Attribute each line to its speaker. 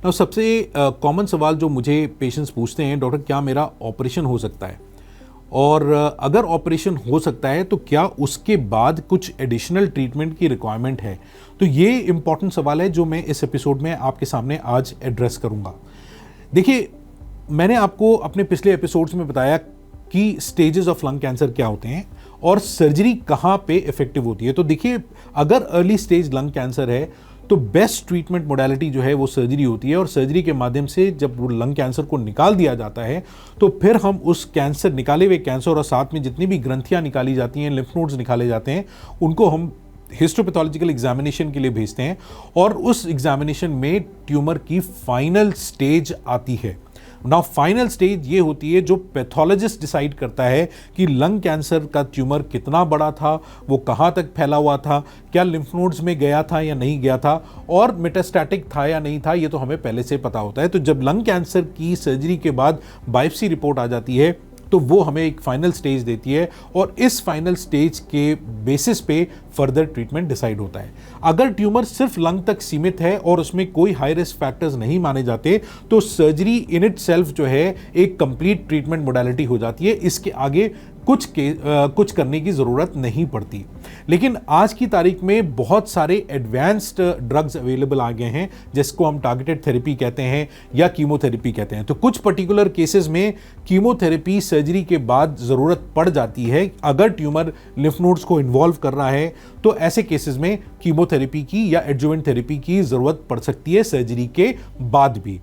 Speaker 1: ना सबसे कॉमन सवाल जो मुझे पेशेंट्स पूछते हैं, डॉक्टर क्या मेरा ऑपरेशन हो सकता है, और अगर ऑपरेशन हो सकता है तो क्या उसके बाद कुछ एडिशनल ट्रीटमेंट की रिक्वायरमेंट है। तो ये इंपॉर्टेंट सवाल है जो मैं इस एपिसोड में आपके सामने आज एड्रेस करूंगा। देखिए, मैंने आपको अपने पिछले एपिसोड्स में बताया कि स्टेजेस ऑफ लंग कैंसर क्या होते हैं और सर्जरी कहाँ पे इफेक्टिव होती है। तो देखिए, अगर अर्ली स्टेज लंग कैंसर है तो बेस्ट ट्रीटमेंट मोडालिटी जो है वो सर्जरी होती है, और सर्जरी के माध्यम से जब वो लंग कैंसर को निकाल दिया जाता है तो फिर हम उस कैंसर, निकाले हुए कैंसर और साथ में जितनी भी ग्रंथियां निकाली जाती हैं, लिम्फ नोड्स निकाले जाते हैं, उनको हम हिस्टोपैथोलॉजिकल एग्जामिनेशन के लिए भेजते हैं, और उस एग्जामिनेशन में ट्यूमर की फाइनल स्टेज आती है। नाउ फाइनल स्टेज ये होती है जो पैथोलॉजिस्ट डिसाइड करता है कि लंग कैंसर का ट्यूमर कितना बड़ा था, वो कहाँ तक फैला हुआ था, क्या लिम्फ नोड्स में गया था या नहीं गया था, और मेटास्टैटिक था या नहीं था, ये तो हमें पहले से पता होता है। तो जब लंग कैंसर की सर्जरी के बाद बायोप्सी रिपोर्ट आ जाती है तो वो हमें एक फाइनल स्टेज देती है, और इस फाइनल स्टेज के बेसिस पे फर्दर ट्रीटमेंट डिसाइड होता है। अगर ट्यूमर सिर्फ लंग तक सीमित है और उसमें कोई हाई रिस्क फैक्टर्स नहीं माने जाते तो सर्जरी इन इट सेल्फ जो है एक कंप्लीट ट्रीटमेंट मोडालिटी हो जाती है। इसके आगे कुछ करने की ज़रूरत नहीं पड़ती। लेकिन आज की तारीख में बहुत सारे एडवांस्ड ड्रग्स अवेलेबल आ गए हैं जिसको हम टारगेटेड थेरेपी कहते हैं या कीमोथेरेपी कहते हैं। तो कुछ पर्टिकुलर केसेस में कीमोथेरेपी सर्जरी के बाद ज़रूरत पड़ जाती है। अगर ट्यूमर लिम्फ नोड्स को इन्वॉल्व कर रहा है तो ऐसे केसेस में कीमोथेरेपी की या एडजुवेंट थेरेपी की ज़रूरत पड़ सकती है सर्जरी के बाद भी।